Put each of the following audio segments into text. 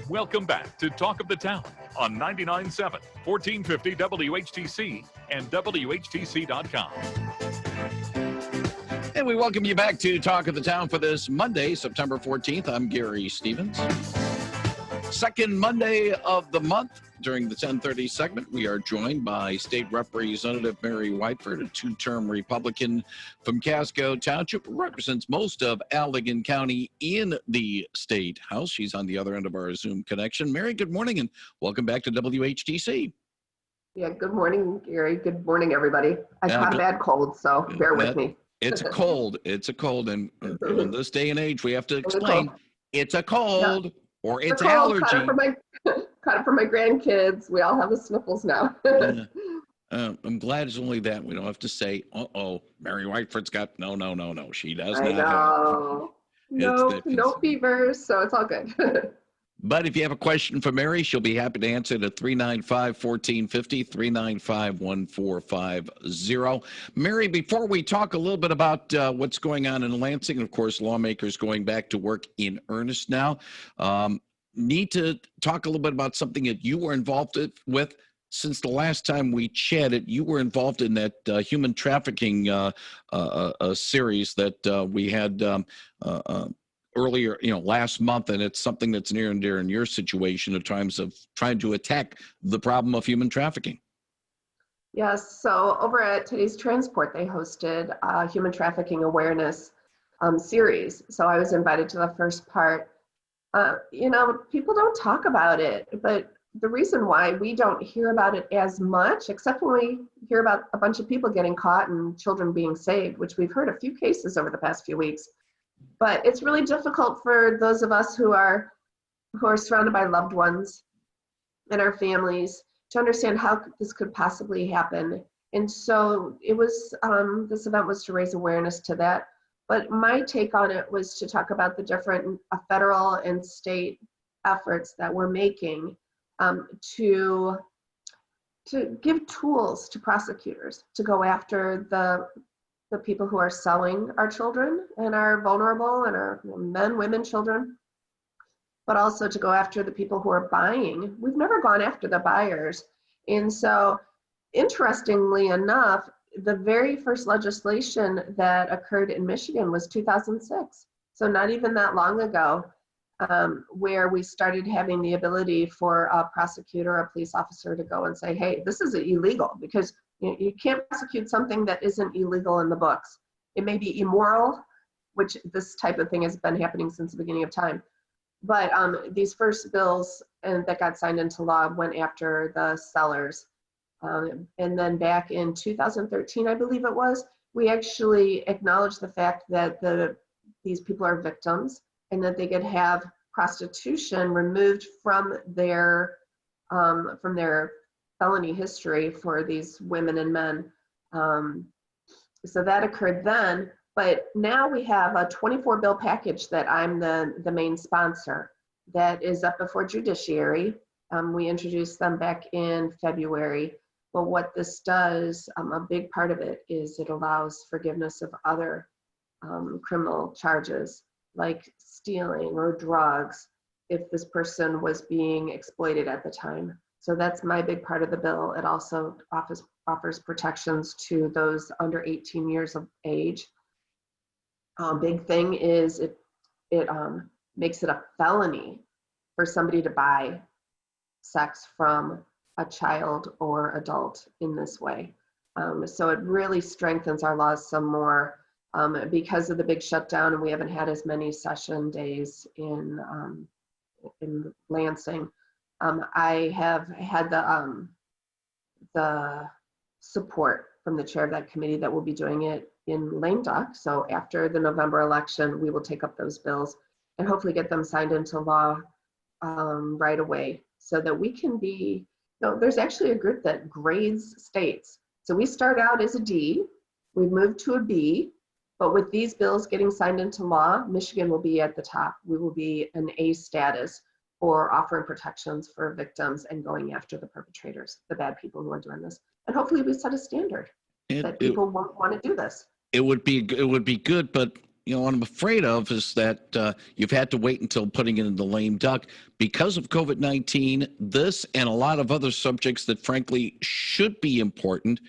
Welcome back to Talk of the Town on 99.7, 1450 WHTC and WHTC.com. And we welcome you back to Talk of the Town for this Monday, September 14th. I'm Gary Stevens. Second Monday of the month. During the 10:30 segment, we are joined by State Representative Mary Whiteford, a two-term Republican from Casco Township, who represents most of Allegan County in the State House. She's on the other end of our Zoom connection. Mary, good morning, and welcome back to WHTC. Yeah, good morning, Gary. Good morning, everybody. I caught a bad cold, so bear with me. It's a cold. It's a cold, and in this day and age, we have to explain it's a cold. Yeah. Or it's allergy. Caught it for my grandkids. We all have the sniffles now. I'm glad it's only that. We don't have to say, Mary Whiteford's got, no. She does not. I know. No fevers, so it's all good. But if you have a question for Mary, she'll be happy to answer it at 395-1450, 395-1450. Mary, before we talk a little bit about what's going on in Lansing, of course, lawmakers going back to work in earnest now, need to talk a little bit about something that you were involved with. Since the last time we chatted, you were involved in that human trafficking series that we had earlier, last month, and it's something that's near and dear in your situation in terms of trying to attack the problem of human trafficking. Yes, so over at Today's Transport, they hosted a human trafficking awareness series. So I was invited to the first part. People don't talk about it, but the reason why we don't hear about it as much, except when we hear about a bunch of people getting caught and children being saved, which we've heard a few cases over the past few weeks. But it's really difficult for those of us who are surrounded by loved ones and our families to understand how this could possibly happen. And so it was, this event was to raise awareness to that. But my take on it was to talk about the different federal and state efforts that we're making to give tools to prosecutors to go after the people who are selling our children and are vulnerable and our men, women, children, but also to go after the people who are buying. We've never gone after the buyers. And so, interestingly enough, the very first legislation that occurred in Michigan was 2006. So not even that long ago, where we started having the ability for a prosecutor or a police officer to go and say, hey, this is illegal, because you can't prosecute something that isn't illegal in the books. It may be immoral, which this type of thing has been happening since the beginning of time. But these first bills that got signed into law went after the sellers. And then back in 2013, I believe it was, we actually acknowledged the fact that these people are victims and that they could have prostitution removed from their felony history for these women and men. So that occurred then, but now we have a 24 bill package that I'm the main sponsor that is up before judiciary. We introduced them back in February, but what this does, a big part of it is it allows forgiveness of other criminal charges like stealing or drugs if this person was being exploited at the time. So that's my big part of the bill. It also offers protections to those under 18 years of age. Big thing is it makes it a felony for somebody to buy sex from a child or adult in this way. So it really strengthens our laws some more because of the big shutdown, and we haven't had as many session days in Lansing. I have had the support from the chair of that committee that will be doing it in lame duck. So after the November election, we will take up those bills and hopefully get them signed into law right away so that we can be, there's actually a group that grades states. So we start out as a D, we've moved to a B, but with these bills getting signed into law, Michigan will be at the top. We will be an A status for offering protections for victims and going after the perpetrators, the bad people who are doing this. And hopefully we set a standard that people won't want to do this. It would be good, but what I'm afraid of is that you've had to wait until putting it in the lame duck because of COVID-19. This and a lot of other subjects that, frankly, should be important,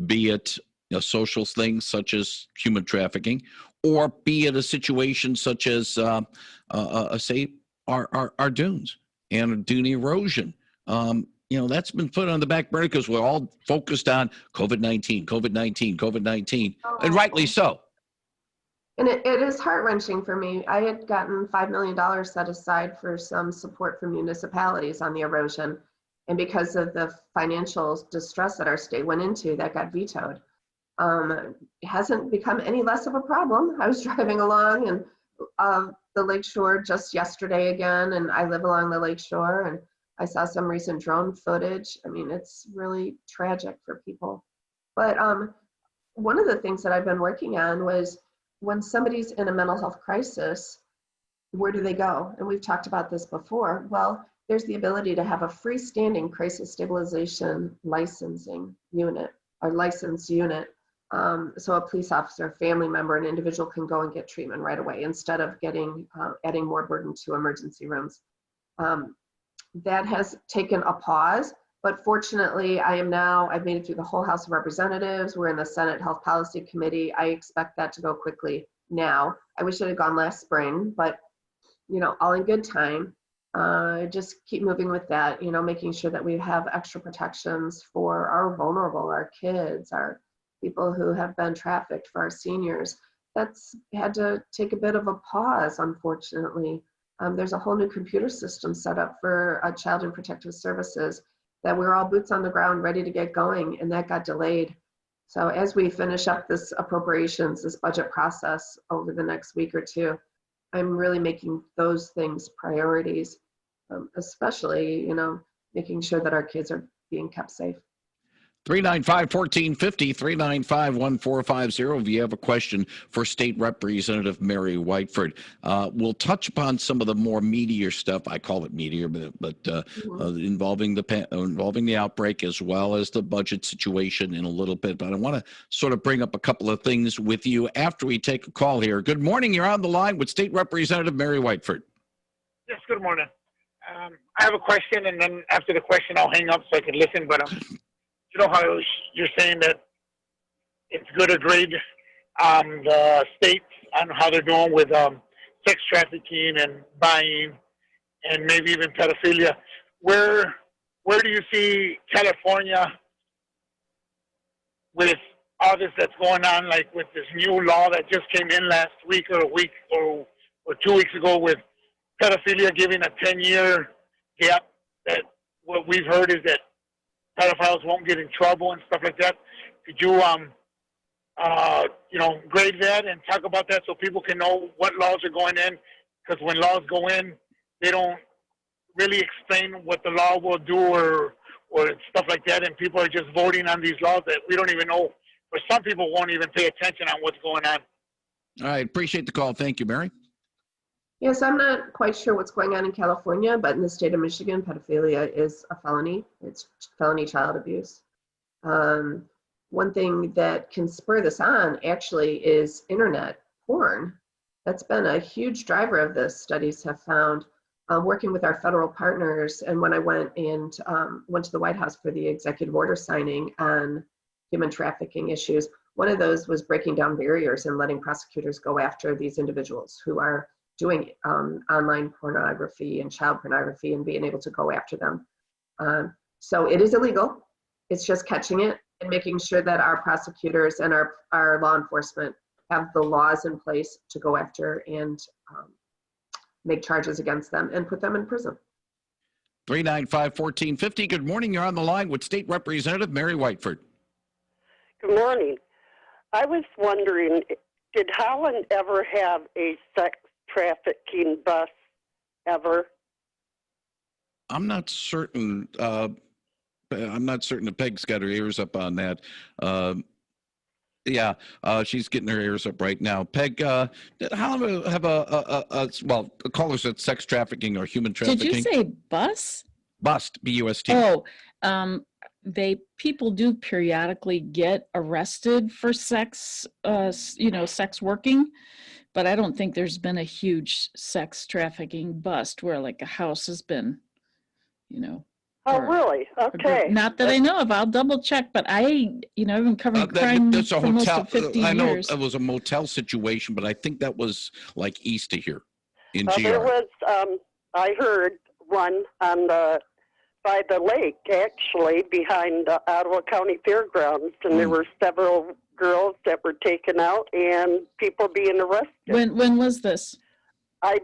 be it social things such as human trafficking, or be it a situation such as, say, our dunes and dune erosion. That's been put on the back burner because we're all focused on COVID-19, COVID-19, COVID-19, and rightly so. And it is heart-wrenching for me. I had gotten $5 million set aside for some support for municipalities on the erosion. And because of the financial distress that our state went into, that got vetoed. It hasn't become any less of a problem. I was driving along and the lakeshore just yesterday again, and I live along the lakeshore, and I saw some recent drone footage. I mean, it's really tragic for people. But one of the things that I've been working on was when somebody's in a mental health crisis, where do they go? And we've talked about this before. Well, there's the ability to have a freestanding crisis stabilization licensing unit, or license unit. So a police officer, family member, an individual can go and get treatment right away instead of adding more burden to emergency rooms. That has taken a pause, but fortunately I've made it through the whole House of Representatives. We're in the Senate Health Policy Committee. I expect that to go quickly now. I wish it had gone last spring, but all in good time. Just keep moving with that, making sure that we have extra protections for our vulnerable, our kids, our people who have been trafficked, for our seniors. That's had to take a bit of a pause, unfortunately. There's a whole new computer system set up for Child and Protective Services that we're all boots on the ground ready to get going, and that got delayed. So as we finish up this appropriations, this budget process over the next week or two, I'm really making those things priorities, especially, making sure that our kids are being kept safe. 395-1450, 395-1450 if you have a question for State Representative Mary Whiteford. We'll touch upon some of the more meatier stuff. I call it meatier, but involving the outbreak as well as the budget situation in a little bit. But I want to sort of bring up a couple of things with you after we take a call here. Good morning. You're on the line with State Representative Mary Whiteford. Yes, good morning. I have a question, and then after the question, I'll hang up so I can listen. But you know how you're saying that it's good to grade the states on how they're doing with sex trafficking and buying and maybe even pedophilia. Where do you see California with all this that's going on, like with this new law that just came in last week or a week or 2 weeks ago with pedophilia giving a 10-year gap? That what we've heard is that pedophiles won't get in trouble and stuff like that. Could you, grade that and talk about that so people can know what laws are going in? Because when laws go in, they don't really explain what the law will do or stuff like that, and people are just voting on these laws that we don't even know, or some people won't even pay attention on what's going on. All right, appreciate the call. Thank you, Mary. Yes, I'm not quite sure what's going on in California, but in the state of Michigan, pedophilia is a felony. It's felony child abuse. One thing that can spur this on actually is internet porn. That's been a huge driver of this, studies have found. Working with our federal partners, and when I went to the White House for the executive order signing on human trafficking issues, one of those was breaking down barriers and letting prosecutors go after these individuals who are doing online pornography and child pornography and being able to go after them. So it is illegal. It's just catching it and making sure that our prosecutors and our law enforcement have the laws in place to go after and make charges against them and put them in prison. 395-1450. Good morning. You're on the line with State Representative Mary Whiteford. Good morning. I was wondering, did Holland ever have a sex trafficking bus ever? I'm not certain. I'm not certain if Peg's got her ears up on that. She's getting her ears up right now. Peg, did Holland have well, callers at sex trafficking or human trafficking? Did you say bus? Bust, B-U-S-T. Oh, people do periodically get arrested for sex, sex working, but I don't think there's been a huge sex trafficking bust where like a house has been, you know. Oh, really? Okay. Not that I know of. I'll double check, but I've been covering crime That's a for most hotel. of 15 I know years. it was a motel situation, but I think that was like east of here in GR. There was, I heard one by the lake, actually, behind Ottawa County Fairgrounds, and there were several girls that were taken out and people being arrested. When was this? I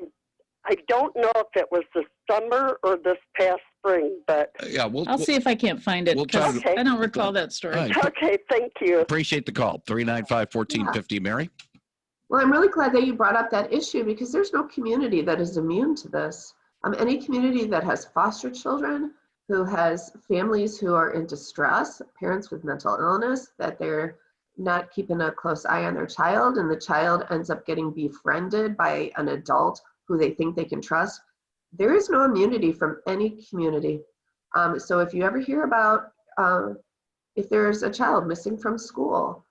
don't know if it was this summer or this past spring, but Yeah, I'll see if I can't find it because Okay. I don't recall that story. Right. okay, thank you. Appreciate the call. 395-1450, Mary. Well, I'm really glad that you brought up that issue because there's no community that is immune to this. Any community that has foster children, who has families who are in distress, parents with mental illness, that they're not keeping a close eye on their child, and the child ends up getting befriended by an adult who they think they can trust. There is no immunity from any community. So if you ever hear about if there's a child missing from school,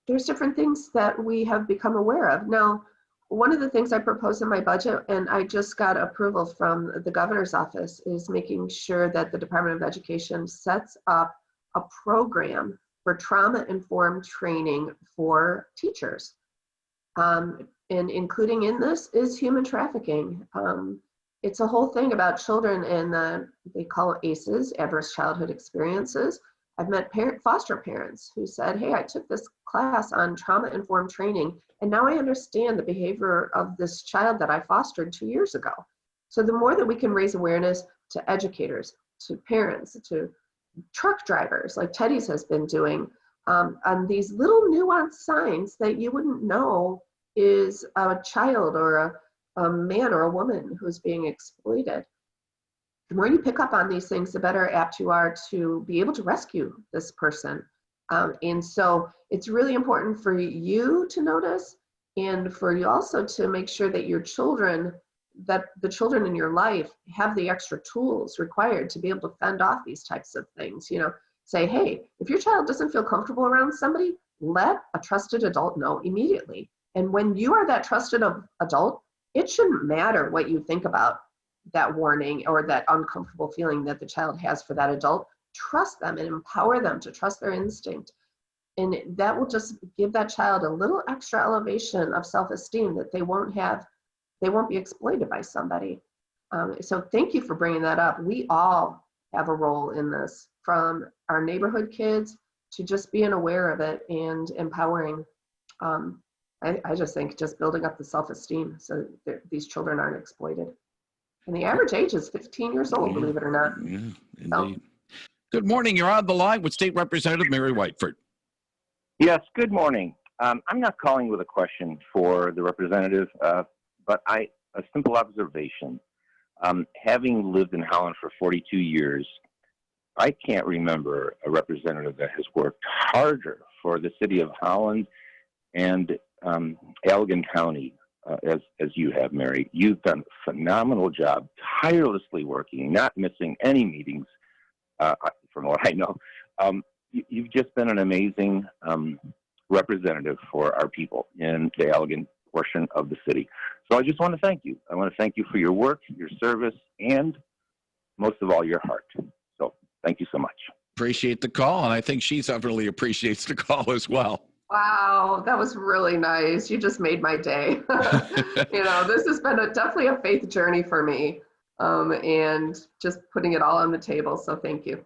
there's different things that we have become aware of. Now, one of the things I proposed in my budget, and I just got approval from the governor's office, is making sure that the Department of Education sets up a program for trauma-informed training for teachers. And including in this is human trafficking. It's a whole thing about children and they call it ACEs, adverse childhood experiences. I've met foster parents who said, hey, I took this class on trauma-informed training, and now I understand the behavior of this child that I fostered 2 years ago. So the more that we can raise awareness to educators, to parents, to truck drivers, like Teddy's has been doing, on these little nuanced signs that you wouldn't know is a child or a man or a woman who's being exploited. The more you pick up on these things, the better apt you are to be able to rescue this person. And so it's really important for you to notice, and for you also to make sure that your children, that the children in your life have the extra tools required to be able to fend off these types of things. Say, hey, if your child doesn't feel comfortable around somebody, let a trusted adult know immediately. And when you are that trusted adult, it shouldn't matter what you think about that warning or that uncomfortable feeling that the child has for that adult. Trust them and empower them to trust their instinct. And that will just give that child a little extra elevation of self-esteem that they won't be exploited by somebody. So thank you for bringing that up. We all have a role in this, from our neighborhood kids to just being aware of it and empowering. I just think just building up the self-esteem so that these children aren't exploited. And the average age is 15 years old, believe it or not. Yeah, indeed. Good morning. You're on the line with State Representative Mary Whiteford. Yes, good morning. I'm not calling with a question for the representative, but a simple observation. Having lived in Holland for 42 years, I can't remember a representative that has worked harder for the city of Holland and Allegan County as you have, Mary. You've done a phenomenal job, tirelessly working, not missing any meetings, from what I know. You've just been an amazing representative for our people in the Allegan portion of the city. So I just want to thank you. I want to thank you for your work, your service, and most of all, your heart. So thank you so much. Appreciate the call, and I think she certainly appreciates the call as well. Wow, that was really nice. You just made my day. This has been definitely a faith journey for me, and just putting it all on the table. So thank you.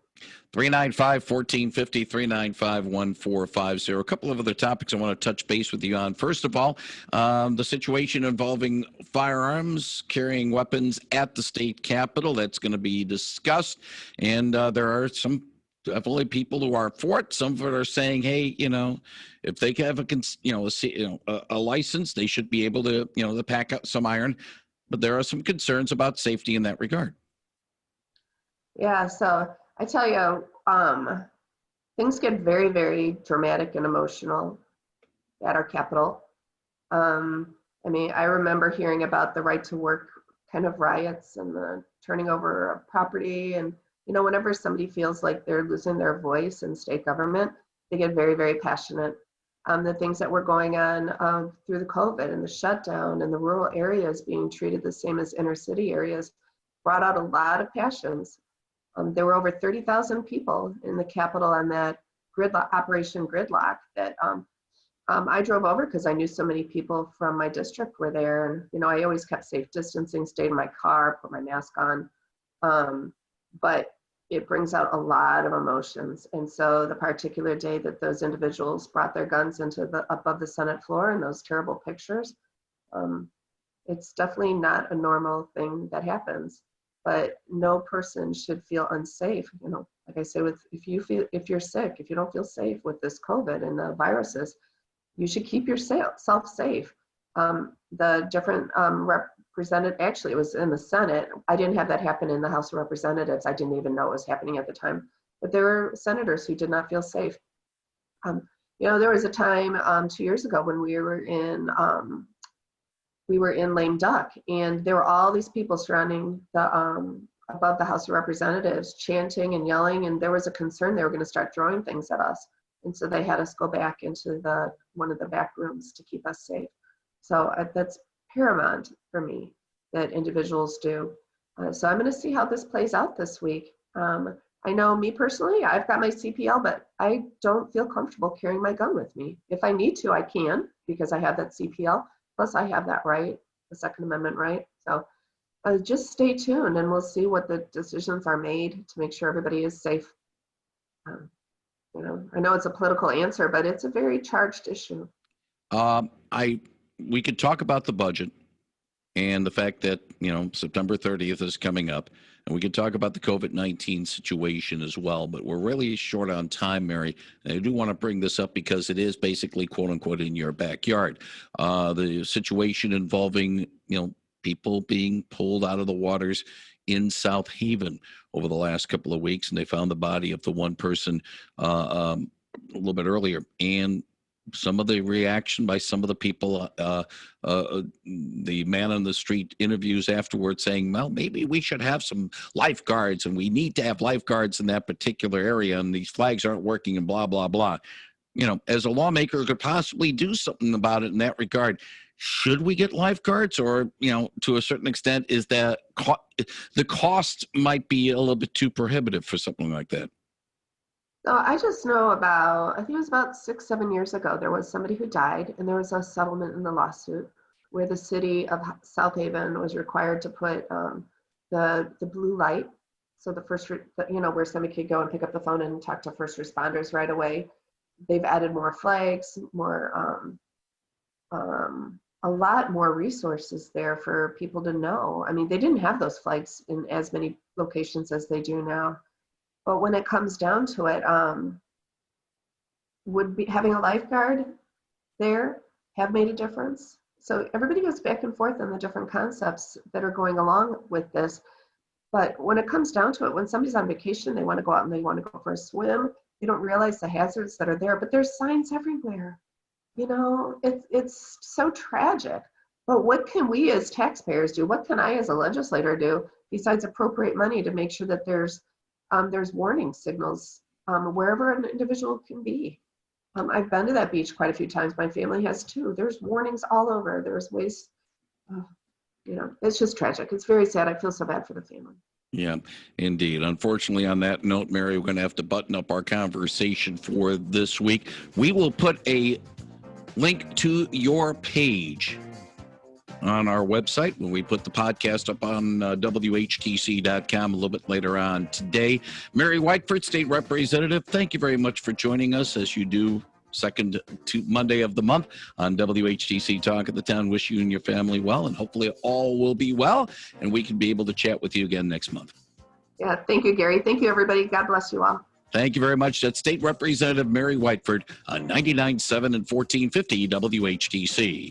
395-1450, 395-1450. A couple of other topics I want to touch base with you on. First of all, the situation involving firearms, carrying weapons at the state capitol. That's going to be discussed. And there are some definitely people who are for it. Some of it are saying, hey, if they have a license, they should be able to, to pack up some iron. But there are some concerns about safety in that regard. Yeah, so I tell you, things get very, very dramatic and emotional at our Capitol. I remember hearing about the right to work kind of riots and the turning over of property. And, whenever somebody feels like they're losing their voice in state government, they get very, very passionate. the things that were going on through the COVID and the shutdown and the rural areas being treated the same as inner city areas brought out a lot of passions. There were over 30,000 people in the Capitol on that Operation Gridlock that I drove over because I knew so many people from my district were there. And, you know, I always kept safe distancing, stayed in my car, put my mask on. But it brings out a lot of emotions. And so the particular day that those individuals brought their guns into above the Senate floor and those terrible pictures, it's definitely not a normal thing that happens. But no person should feel unsafe. You know, like I say, if you're sick, if you don't feel safe with this COVID and the viruses, you should keep yourself safe. The different actually it was in the Senate. I didn't have that happen in the House of Representatives. I didn't even know it was happening at the time. But there were senators who did not feel safe. You know, there was a time 2 years ago when we were in lame duck, and there were all these people surrounding the above the House of Representatives chanting and yelling, and there was a concern they were going to start throwing things at us. And so they had us go back into one of the back rooms to keep us safe. So that's paramount for me that individuals do. So I'm going to see how this plays out this week. I know me personally, I've got my CPL, but I don't feel comfortable carrying my gun with me. If I need to, I can, because I have that CPL. Plus I have that right, the Second Amendment right. So just stay tuned and we'll see what the decisions are made to make sure everybody is safe. You know, I know it's a political answer, but it's a very charged issue. We could talk about the budget and the fact that, you know, September 30th is coming up, and we could talk about the COVID-19 situation as well, but we're really short on time, Mary. And I do want to bring this up because it is basically, quote unquote, in your backyard. The situation involving, you know, people being pulled out of the waters in South Haven over the last couple of weeks, and they found the body of the one person a little bit earlier. And some of the reaction by some of the people, the man on the street interviews afterwards saying, well, maybe we should have some lifeguards, and we need to have lifeguards in that particular area, and these flags aren't working, and blah, blah, blah. You know, as a lawmaker could possibly do something about it in that regard. Should we get lifeguards, or, you know, to a certain extent, is that the cost might be a little bit too prohibitive for something like that? So I just know I think it was about 6-7 years ago, there was somebody who died, and there was a settlement in the lawsuit where the city of South Haven was required to put the blue light. So the first, you know, where somebody could go and pick up the phone and talk to first responders right away. They've added more flags, a lot more resources there for people to know. I mean, they didn't have those flags in as many locations as they do now. But when it comes down to it, would be having a lifeguard there have made a difference? So everybody goes back and forth on the different concepts that are going along with this. But when it comes down to it, when somebody's on vacation, they want to go out and they want to go for a swim, they don't realize the hazards that are there, but there's signs everywhere. You know, it's so tragic. But what can we as taxpayers do? What can I as a legislator do besides appropriate money to make sure that there's warning signals wherever an individual can be? I've been to that beach quite a few times. My family has too. There's warnings all over. There's ways, you know, it's just tragic. It's very sad. I feel so bad for the family. Yeah, indeed. Unfortunately, on that note, Mary, we're going to have to button up our conversation for this week. We will put a link to your page on our website when we put the podcast up on WHTC.com a little bit later on today. Mary Whiteford, State Representative, thank you very much for joining us as you do second to Monday of the month on WHTC Talk at the Town. Wish you and your family well, and hopefully all will be well, and we can be able to chat with you again next month. Yeah, thank you, Gary. Thank you, everybody. God bless you all. Thank you very much. That's State Representative Mary Whiteford on 99.7 and 1450 WHTC.